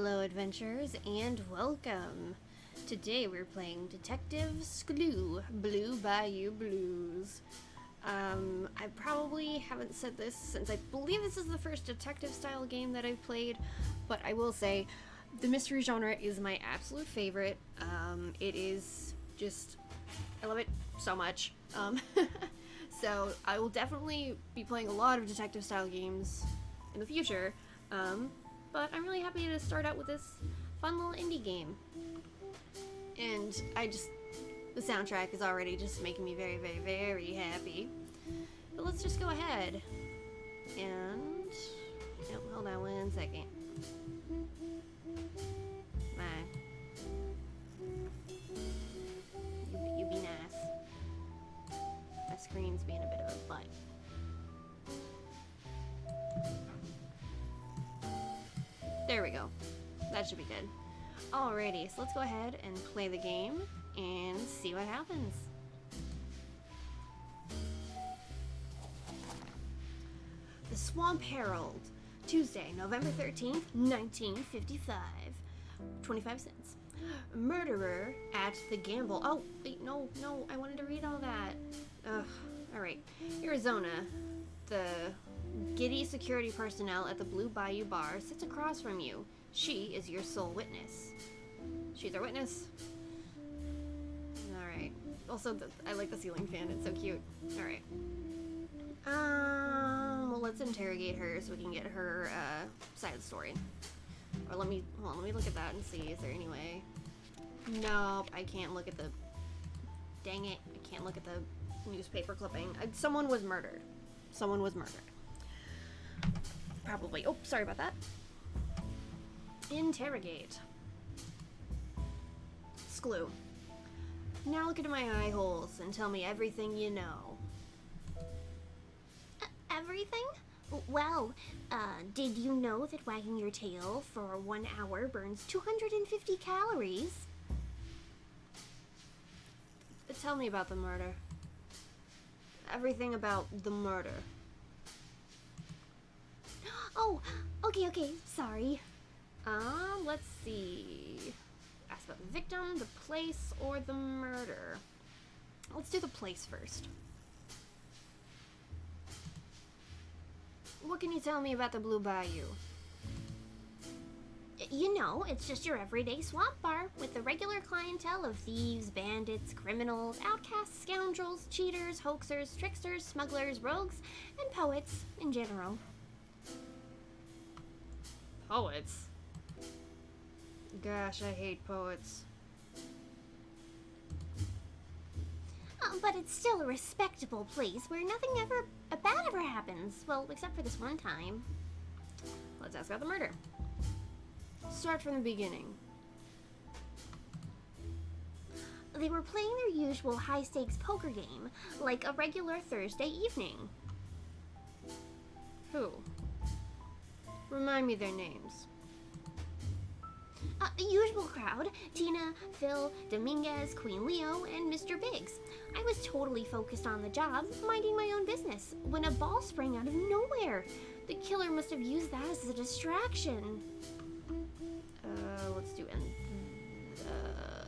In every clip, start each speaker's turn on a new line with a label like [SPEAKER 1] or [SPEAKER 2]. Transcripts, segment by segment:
[SPEAKER 1] Hello adventurers and welcome! Today we're playing Detective Sklue, Blue Bayou Blues. I probably haven't said this since I believe this is the first detective style game that I've played, but I will say the mystery genre is my absolute favorite. It is just, I love it so much. So I will definitely be playing a lot of detective style games in the future. But I'm really happy to start out with this fun little indie game. And the soundtrack is already just making me very, very, very happy. But let's just go ahead and, hold on one second. You be nice. My screen's being a bit of a butt. There we go. That should be good. Alrighty, so let's go ahead and play the game and see what happens. The Swamp Herald, Tuesday, November 13th, 1955. 25 cents. Murderer at the gamble. Oh, wait, no, I wanted to read all that. Ugh, alright. Arizona, the giddy security personnel at the Blue Bayou bar sits across from you. She is your sole witness. She's our witness. Alright. Also, I like the ceiling fan. It's so cute. Alright. Well, let's interrogate her so we can get her side of the story. Or let me look at that and see. Is there any way? Nope, I can't look at the... Dang it. I can't look at the newspaper clipping. Someone was murdered. Someone was murdered. Probably. Oh, sorry about that. Interrogate. Sklue. Now look into my eye holes and tell me everything you know.
[SPEAKER 2] Everything? Well, did you know that wagging your tail for 1 hour burns 250 calories?
[SPEAKER 1] Tell me about the murder. Everything about the murder.
[SPEAKER 2] Oh, okay, sorry.
[SPEAKER 1] Let's see. Ask about the victim, the place, or the murder. Let's do the place first. What can you tell me about the Blue Bayou?
[SPEAKER 2] You know, it's just your everyday swamp bar with the regular clientele of thieves, bandits, criminals, outcasts, scoundrels, cheaters, hoaxers, tricksters, smugglers, rogues, and poets in general.
[SPEAKER 1] Poets? Gosh, I hate poets.
[SPEAKER 2] But it's still a respectable place where nothing bad ever happens. Well, except for this one time.
[SPEAKER 1] Let's ask about the murder. Start from the beginning.
[SPEAKER 2] They were playing their usual high-stakes poker game, like a regular Thursday evening.
[SPEAKER 1] Who? Remind me their names.
[SPEAKER 2] Usual crowd: Tina, Phill, Dominicguez, Queen Leo, and Mr. Biggs. I was totally focused on the job, minding my own business, when a ball sprang out of nowhere. The killer must have used that as a distraction.
[SPEAKER 1] Let's do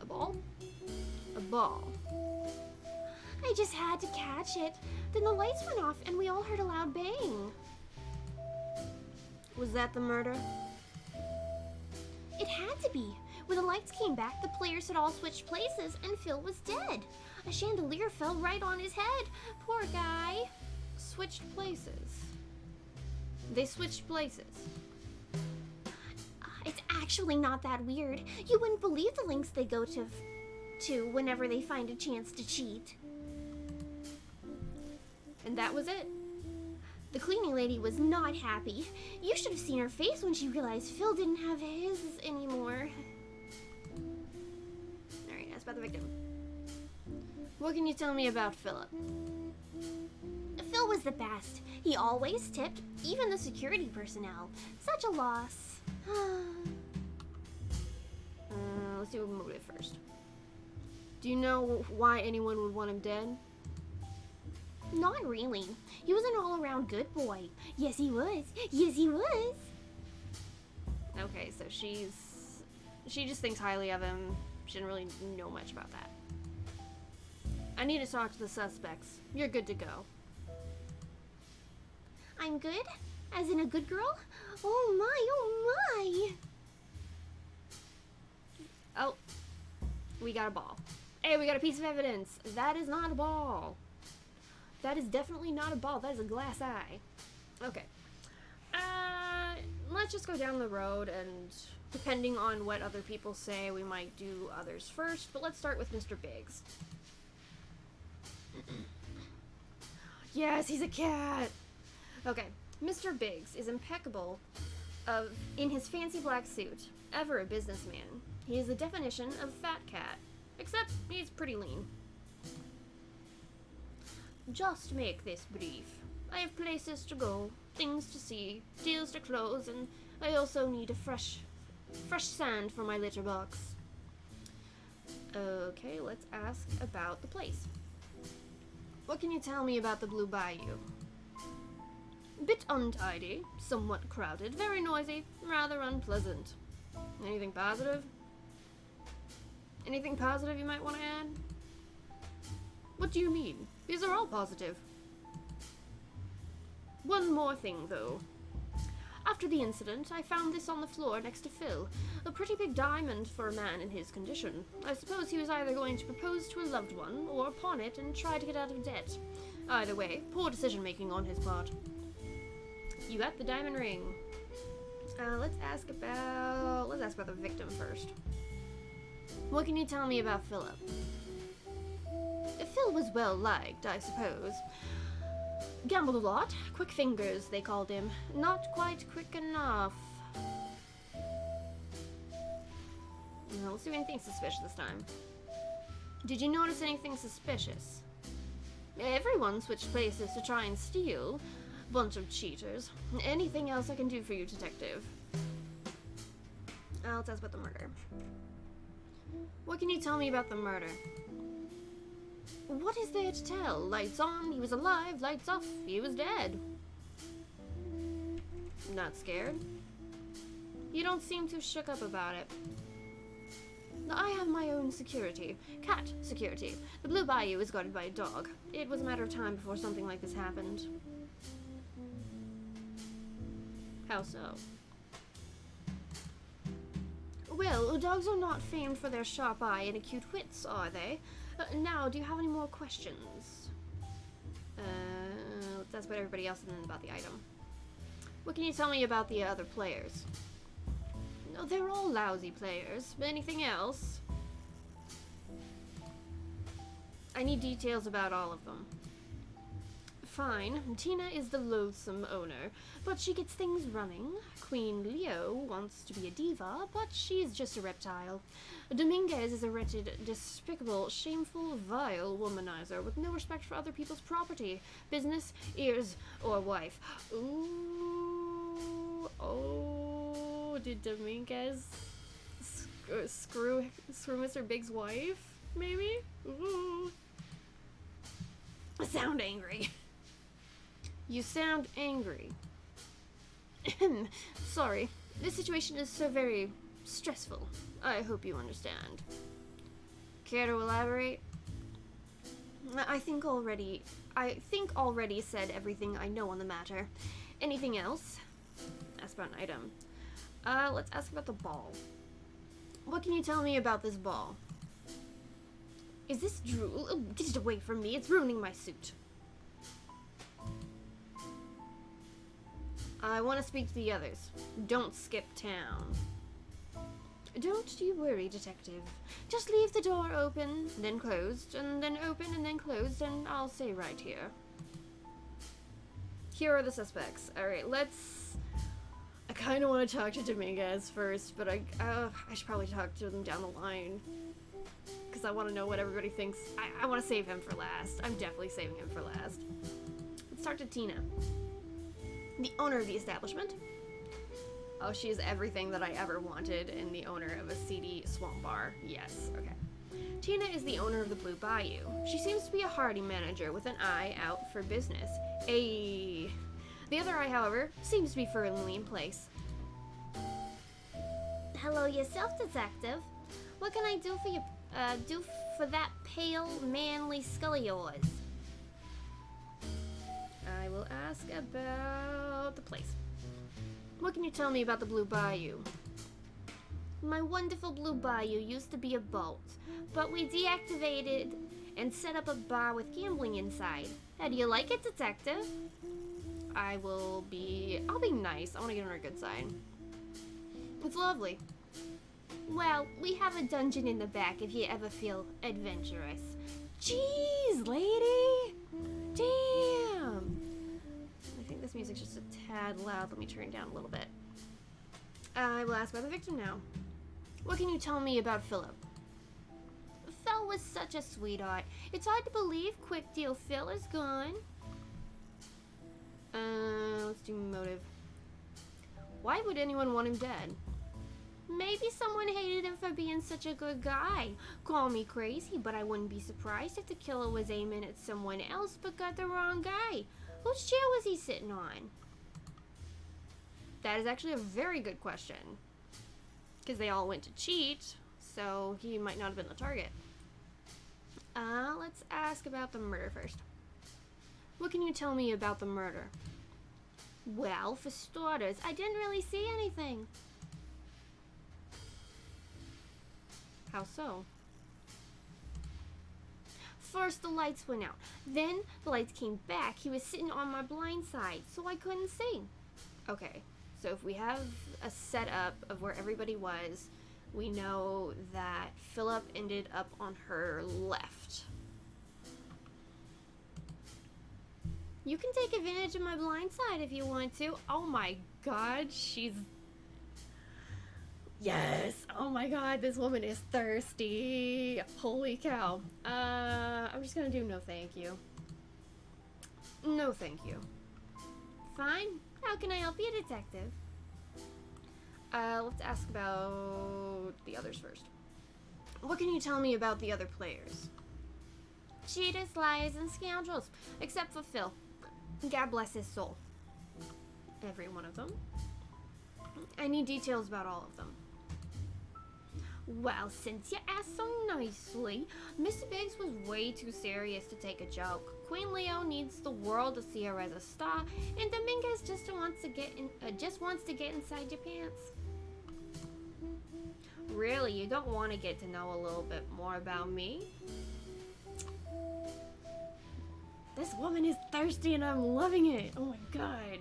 [SPEAKER 1] a ball? A ball.
[SPEAKER 2] I just had to catch it. Then the lights went off and we all heard a loud bang.
[SPEAKER 1] Was that the murder?
[SPEAKER 2] It had to be. When the lights came back, the players had all switched places and Phill was dead. A chandelier fell right on his head. Poor guy.
[SPEAKER 1] Switched places. They switched places.
[SPEAKER 2] It's actually not that weird. You wouldn't believe the lengths they go to whenever they find a chance to cheat.
[SPEAKER 1] And that was it?
[SPEAKER 2] The cleaning lady was not happy. You should have seen her face when she realized Phill didn't have his anymore.
[SPEAKER 1] Alright, ask about the victim. What can you tell me about Philip?
[SPEAKER 2] Phill was the best. He always tipped, even the security personnel. Such a loss.
[SPEAKER 1] Let's do a motive first. Do you know why anyone would want him dead?
[SPEAKER 2] Not really. He was an all-around good boy. Yes, he was. Yes, he was.
[SPEAKER 1] Okay, so she just thinks highly of him. She didn't really know much about that. I need to talk to the suspects. You're good to go.
[SPEAKER 2] I'm good? As in a good girl? Oh my.
[SPEAKER 1] Oh, we got a ball. Hey, we got a piece of evidence. That is not a ball. That is definitely not a ball. That is a glass eye. Okay. Let's just go down the road, and depending on what other people say, we might do others first, but let's start with Mr. Biggs. Yes, he's a cat! Okay, Mr. Biggs is impeccable in his fancy black suit, ever a businessman. He is the definition of fat cat, except he's pretty lean. Just make this brief. I have places to go, things to see, deals to close, and I also need a fresh sand for my litter box. Okay, let's ask about the place. What can you tell me about the Blue Bayou? Bit untidy, somewhat crowded, very noisy, rather unpleasant. Anything positive? Anything positive you might want to add? What do you mean? These are all positive. One more thing, though. After the incident, I found this on the floor next to Phill. A pretty big diamond for a man in his condition. I suppose he was either going to propose to a loved one, or pawn it and try to get out of debt. Either way, poor decision-making on his part. You got the diamond ring. Let's ask about the victim first. What can you tell me about Philip? Phill was well liked, I suppose. Gambled a lot. Quick fingers, they called him. Not quite quick enough. Let's do anything suspicious this time. Did you notice anything suspicious? Everyone switched places to try and steal. Bunch of cheaters. Anything else I can do for you, detective? Let's ask about the murder. What can you tell me about the murder? What is there to tell? Lights on, he was alive. Lights off, he was dead. Not scared? You don't seem too shook up about it. I have my own security. Cat security. The Blue Bayou is guarded by a dog. It was a matter of time before something like this happened. How so? Well, dogs are not famed for their sharp eye and acute wits, are they? Now, do you have any more questions? Let's ask about everybody else and then about the item. What can you tell me about the other players? No, they're all lousy players. Anything else? I need details about all of them. Fine, Tina is the loathsome owner, but she gets things running. Queen Leo wants to be a diva, but she's just a reptile. Dominicguez is a wretched, despicable, shameful, vile womanizer with no respect for other people's property, business, ears, or wife. Ooh, oh, did Dominicguez screw Mr. Big's wife? Maybe? Ooh. I sound angry. You sound angry. Sorry, this situation is so very stressful. I hope you understand. Care to elaborate? I think already said everything I know on the matter. Anything else? Ask about an item. Let's ask about the ball. What can you tell me about this ball? Is this drool? Oh, get it away from me. It's ruining my suit. I want to speak to the others. Don't skip town. Don't you worry, detective. Just leave the door open, then closed, and then open, and then closed, and I'll stay right here. Here are the suspects. Alright, I kind of want to talk to Dominicguez first, but I should probably talk to them down the line. Because I want to know what everybody thinks. I want to save him for last. I'm definitely saving him for last. Let's talk to Tina, the owner of the establishment. Oh, she is everything that I ever wanted in the owner of a seedy swamp bar. Yes, okay. Tina is the owner of the Blue Bayou. She seems to be a hardy manager with an eye out for business. The other eye, however, seems to be firmly in place.
[SPEAKER 2] hello yourself, detective. What can I do for you? Do for that pale, manly skull of yours?
[SPEAKER 1] I will ask about the place. What can you tell me about the Blue Bayou?
[SPEAKER 2] My wonderful Blue Bayou used to be a boat, but we deactivated and set up a bar with gambling inside. How do you like it, detective?
[SPEAKER 1] I'll be nice. I want to get on our good side. It's lovely.
[SPEAKER 2] Well, we have a dungeon in the back if you ever feel adventurous.
[SPEAKER 1] Jeez, lady! Damn! I think this music's just a tad loud. Let me turn it down a little bit. I will ask about the victim now. What can you tell me about Philip?
[SPEAKER 2] Phill was such a sweetheart. It's hard to believe Quick Deal Phill is gone.
[SPEAKER 1] Let's do motive. Why would anyone want him dead?
[SPEAKER 2] Maybe someone hated him for being such a good guy. Call me crazy, but I wouldn't be surprised if the killer was aiming at someone else but got the wrong guy. Whose chair was he sitting on?
[SPEAKER 1] That is actually a very good question. Because they all went to cheat, so he might not have been the target. Let's ask about the murder first. What can you tell me about the murder?
[SPEAKER 2] Well, for starters, I didn't really see anything.
[SPEAKER 1] How so?
[SPEAKER 2] First, the lights went out. Then, the lights came back. He was sitting on my blind side, so I couldn't see.
[SPEAKER 1] Okay, so if we have a setup of where everybody was, we know that Philip ended up on her left.
[SPEAKER 2] You can take advantage of my blind side if you want to.
[SPEAKER 1] Oh my god, she's... Yes! Oh my god, this woman is thirsty! Holy cow. I'm just gonna do no thank you. No thank you.
[SPEAKER 2] Fine. How can I help you, detective?
[SPEAKER 1] Let's ask about the others first. What can you tell me about the other players?
[SPEAKER 2] Cheaters, liars, and scoundrels. Except for Phill. God bless his soul.
[SPEAKER 1] Every one of them? I need details about all of them.
[SPEAKER 2] Well, since you asked so nicely, Mr. Biggs was way too serious to take a joke. Queen Leo needs the world to see her as a star, and Dominicguez just wants to get inside your pants.
[SPEAKER 1] Really, you don't want to get to know a little bit more about me? This woman is thirsty and I'm loving it. Oh my god.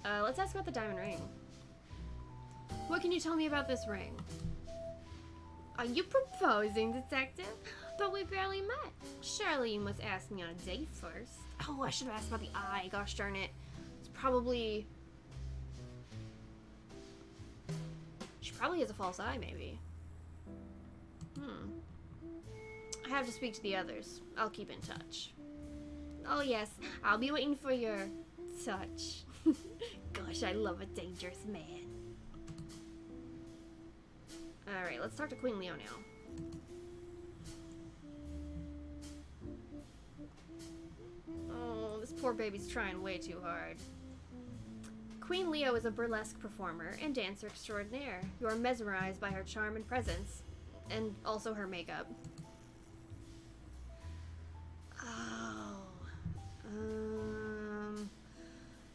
[SPEAKER 1] Let's ask about the diamond ring. What can you tell me about this ring?
[SPEAKER 2] Are you proposing, detective? But we barely met. Surely you must ask me on a date first.
[SPEAKER 1] Oh, I should have asked about the eye. Gosh darn it. It's probably... She probably has a false eye, maybe. I have to speak to the others. I'll keep in touch.
[SPEAKER 2] Oh yes, I'll be waiting for your touch. Gosh, I love a dangerous man.
[SPEAKER 1] Alright, let's talk to Queen Leo now. Oh, this poor baby's trying way too hard. Queen Leo is a burlesque performer and dancer extraordinaire. You are mesmerized by her charm and presence, and also her makeup.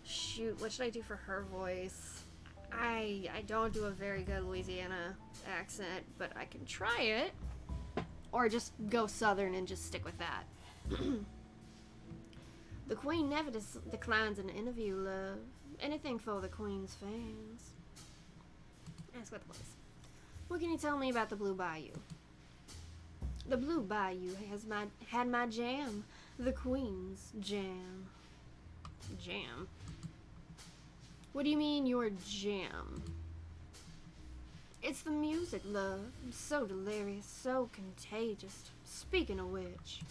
[SPEAKER 1] Shoot, what should I do for her voice? I don't do a very good Louisiana accent, but I can try it. Or just go southern and just stick with that. The queen never declines an interview, love. Anything for the queen's fans. Ask about the place. What can you tell me about the Blue Bayou? The Blue Bayou has had my jam. The queen's jam. Jam? What do you mean your jam? It's the music, love. So delirious, so contagious. Speaking of which,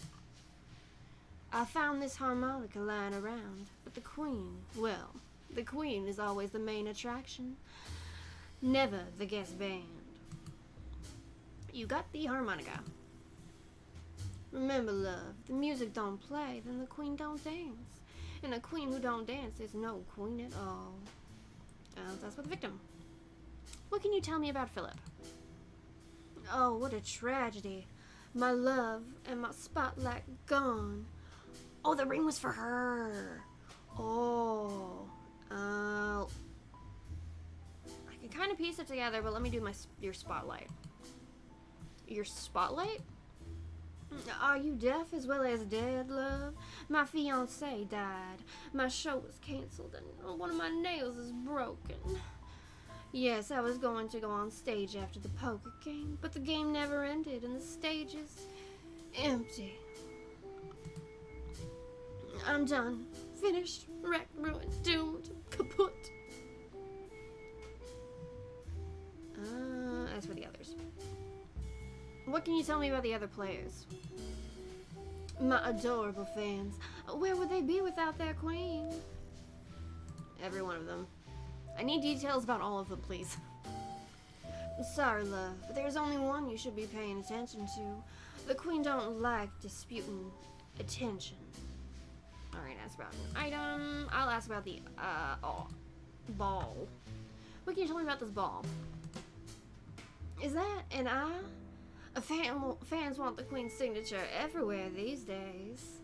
[SPEAKER 1] I found this harmonica lying around, but the queen, well, the queen is always the main attraction, never the guest band. You got the harmonica. Remember, love, the music don't play, then the queen don't dance. And a queen who don't dance is no queen at all. That's for the victim.
[SPEAKER 2] What can you tell me about Philip?
[SPEAKER 1] Oh, what a tragedy. My love and my spotlight gone.
[SPEAKER 2] Oh, the ring was for her.
[SPEAKER 1] Oh,
[SPEAKER 2] I can kind of piece it together, but let me do your spotlight. Your spotlight?
[SPEAKER 1] Are you deaf as well as dead, love? My fiancé died. My show was canceled and one of my nails is broken. Yes, I was going to go on stage after the poker game, but the game never ended and the stage is empty. I'm done. Finished. Wrecked, ruined, doomed, kaput.
[SPEAKER 2] As for the others. What can you tell me about the other players?
[SPEAKER 1] My adorable fans. Where would they be without their queen?
[SPEAKER 2] Every one of them. I need details about all of them, please.
[SPEAKER 1] Sorry, love, but there's only one you should be paying attention to. The queen don't like disputing attention.
[SPEAKER 2] Alright, ask about an item. I'll ask about the, ball. What can you tell me about this ball?
[SPEAKER 1] Is that an eye? Fans want the queen's signature everywhere these days.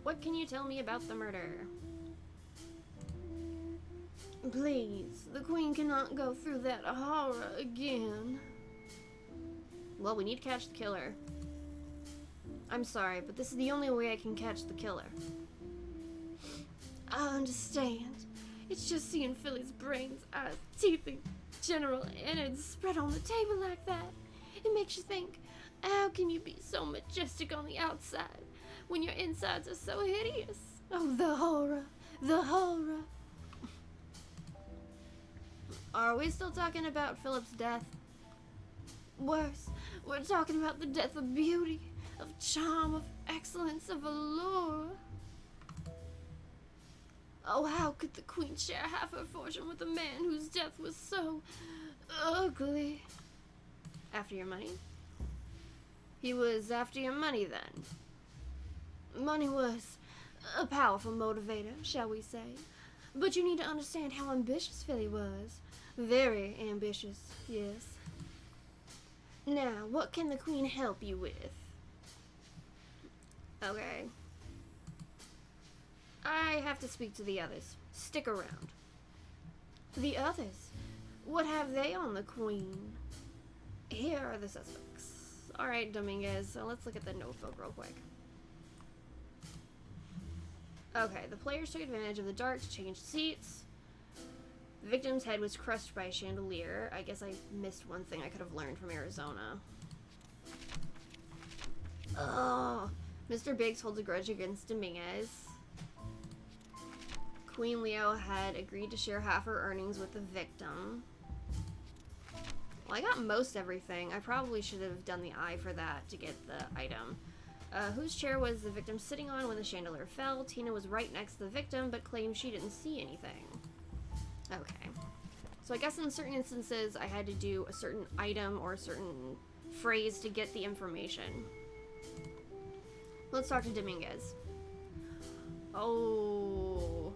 [SPEAKER 2] What can you tell me about the murder?
[SPEAKER 1] Please, the queen cannot go through that horror again.
[SPEAKER 2] Well, we need to catch the killer. I'm sorry, but this is the only way I can catch the killer.
[SPEAKER 1] I understand. It's just seeing Philly's brains, eyes, teeth, and general innards spread on the table like that. It makes you think, how can you be so majestic on the outside when your insides are so hideous? Oh, the horror, the horror.
[SPEAKER 2] Are we still talking about Philip's death?
[SPEAKER 1] Worse, we're talking about the death of beauty, of charm, of excellence, of allure. Oh, how could the queen share half her fortune with a man whose death was so ugly?
[SPEAKER 2] After your money? He was after your money, then?
[SPEAKER 1] Money was a powerful motivator, shall we say. But you need to understand how ambitious Philly was. Very ambitious, yes. Now, what can the queen help you with?
[SPEAKER 2] Okay. I have to speak to the others. Stick around.
[SPEAKER 1] The others? What have they on the queen?
[SPEAKER 2] Here are the suspects. Alright, Dominicguez, so let's look at the notebook real quick. Okay, the players took advantage of the dark to change seats. The victim's head was crushed by a chandelier. I guess I missed one thing I could have learned from Arizona. Oh, Mr. Biggs holds a grudge against Dominicguez. Queen Leo had agreed to share half her earnings with the victim. Well, I got most everything. I probably should have done the eye for that to get the item. Whose chair was the victim sitting on when the chandelier fell? Tina was right next to the victim, but claimed she didn't see anything. Okay. So I guess in certain instances, I had to do a certain item or a certain phrase to get the information. Let's talk to Dominicguez. Oh.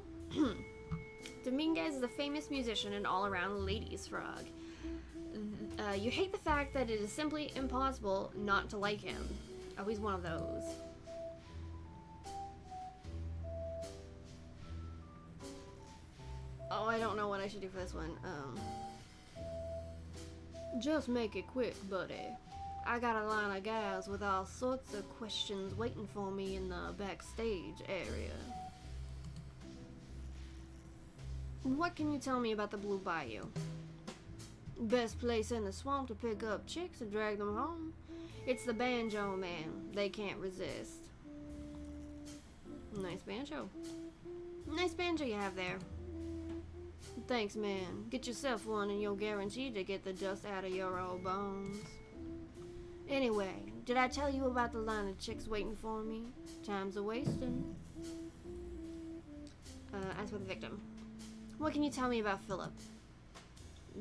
[SPEAKER 2] Dominicguez is a famous musician and all-around ladies' frog. You hate the fact that it is simply impossible not to like him. Oh, he's one of those. Oh, I don't know what I should do for this one.
[SPEAKER 1] Just make it quick, buddy. I got a line of guys with all sorts of questions waiting for me in the backstage area.
[SPEAKER 2] What can you tell me about the Blue Bayou?
[SPEAKER 1] Best place in the swamp to pick up chicks and drag them home. It's the banjo man. They can't resist.
[SPEAKER 2] Nice banjo.
[SPEAKER 1] Nice banjo you have there. Thanks, man. Get yourself one and you're guaranteed to get the dust out of your old bones. Anyway, did I tell you about the line of chicks waiting for me? Time's a wasting.
[SPEAKER 2] As for the victim, what can you tell me about Philip?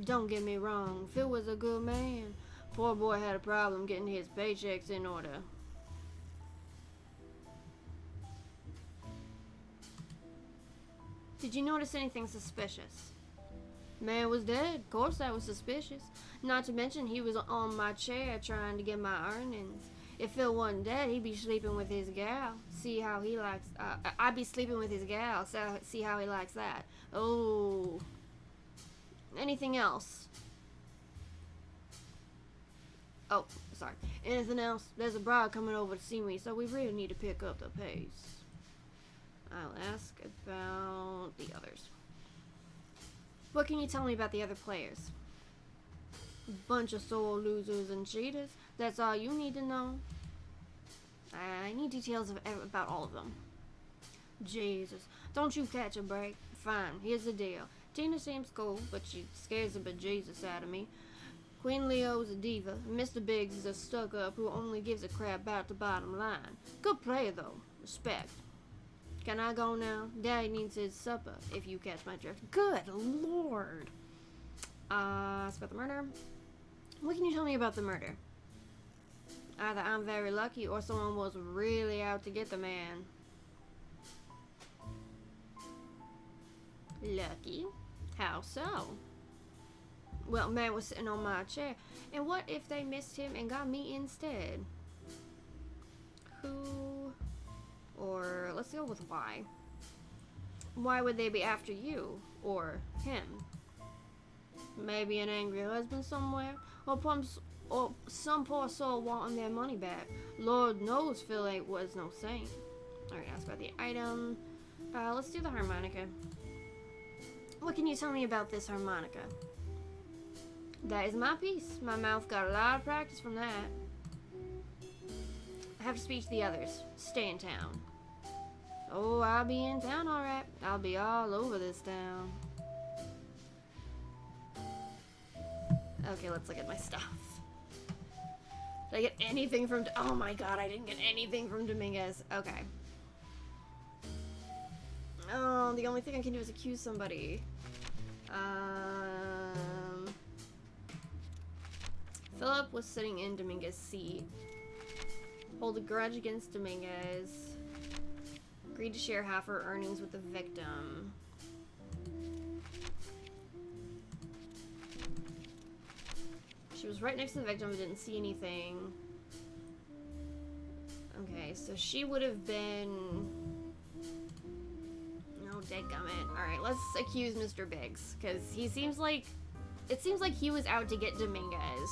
[SPEAKER 1] Don't get me wrong, Phill was a good man. Poor boy had a problem getting his paychecks in order.
[SPEAKER 2] Did you notice anything suspicious?
[SPEAKER 1] Man was dead. Of course I was suspicious. Not to mention he was on my chair trying to get my earnings. If Phill wasn't dead, he'd be sleeping with his gal. See how he likes... I'd be sleeping with his gal, so see how he likes that. Oh. Anything else? Oh, sorry. Anything else? There's a bride coming over to see me, so we really need to pick up the pace. I'll ask about the others. What can you tell me about the other players? Bunch of sore losers and cheaters. That's all you need to know. I need details about all of them. Jesus, don't you catch a break? Fine, here's the deal. Tina seems cool, but she scares the bejesus out of me. Queen Leo's a diva, and Mr. Biggs is a stuck-up who only gives a crap about the bottom line. Good player, though. Respect. Can I go now? Daddy needs his supper, if you catch my drift. Good lord. It's about the murder. What can you tell me about the murder? Either I'm very lucky or someone was really out to get the man. Lucky? How so? Well, man was sitting on my chair. And what if they missed him and got me instead? Who? Or let's go with why. Why would they be after you? Or him? Maybe an angry husband somewhere? Or some poor soul wanting their money back. Lord knows Phill was no saint. Alright, ask about the item. Let's do the harmonica. What can you tell me about this harmonica? That is my piece. My mouth got a lot of practice from that. I have to speak to the others. Stay in town. Oh, I'll be in town, alright. I'll be all over this town. Okay, let's look at my stuff. Did I get anything from... Oh my god, I didn't get anything from Dominicguez. Okay. Oh, the only thing I can do is accuse somebody. Philip was sitting in Dominicguez's seat. Hold a grudge against Dominicguez. Agreed to share half her earnings with the victim. She was right next to the victim but didn't see anything. Okay, so she would have been... No, dadgummit. Alright, let's accuse Mr. Biggs, because he seems like... It seems like he was out to get Dominicguez.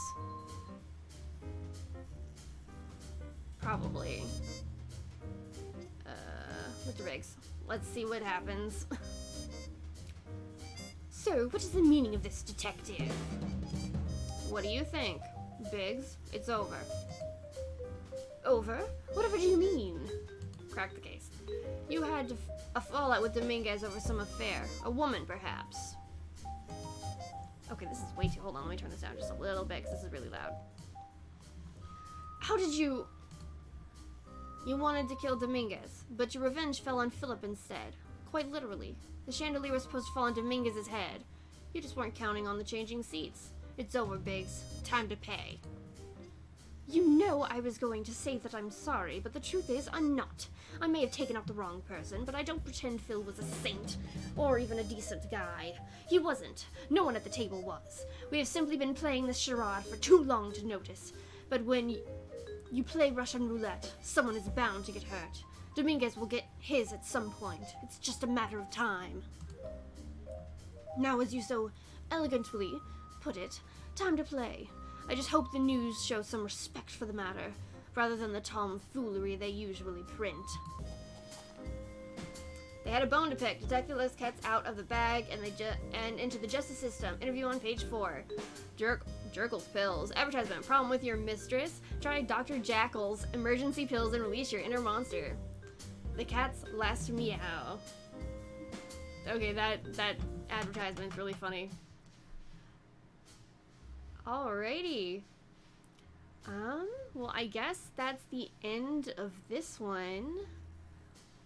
[SPEAKER 1] Probably. Mr. Biggs, let's see what happens.
[SPEAKER 2] So, what is the meaning of this, detective?
[SPEAKER 1] What do you think? Biggs, it's over.
[SPEAKER 2] Over? Whatever do you mean?
[SPEAKER 1] Crack the case. You had a fallout with Dominicguez over some affair. A woman, perhaps. Okay, this is way too... Hold on, let me turn this down just a little bit, because this is really loud. How did you... You wanted to kill Dominicguez, but your revenge fell on Philip instead. Quite literally. The chandelier was supposed to fall on Dominicguez's head. You just weren't counting on the changing seats. It's over, Biggs. Time to pay.
[SPEAKER 2] You know I was going to say that I'm sorry, but the truth is, I'm not. I may have taken out the wrong person, but I don't pretend Phill was a saint, or even a decent guy. He wasn't. No one at the table was. We have simply been playing this charade for too long to notice. But when you play Russian roulette, someone is bound to get hurt. Dominicguez will get his at some point. It's just a matter of time. Now, as you so elegantly put it, time to play. I just hope the news shows some respect for the matter, rather than the tomfoolery they usually print. They had a bone to pick. Detective lets cats out of the bag and into the justice system. Interview on page 4. Jerkle's pills. Advertisement. Problem with your mistress? Try Dr. Jackal's emergency pills and release your inner monster. The cat's last meow. Okay, that advertisement's really funny. Alrighty. Well, I guess that's the end of this one.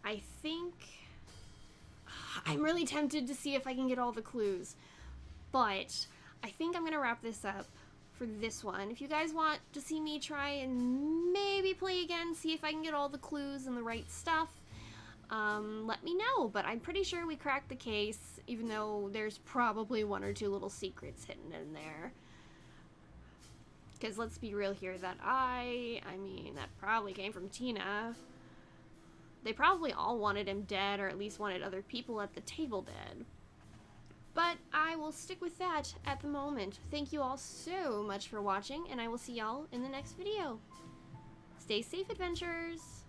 [SPEAKER 2] I think... I'm really tempted to see if I can get all the clues. But I think I'm going to wrap this up for this one. If you guys want to see me try and maybe play again, see if I can get all the clues and the right stuff,
[SPEAKER 1] let me know. But I'm pretty sure we cracked the case, even though there's probably one or two little secrets hidden in there. Because let's be real here, that I mean, that probably came from Tina. They probably all wanted him dead, or at least wanted other people at the table dead. But I will stick with that at the moment. Thank you all so much for watching, and I will see y'all in the next video. Stay safe, adventurers!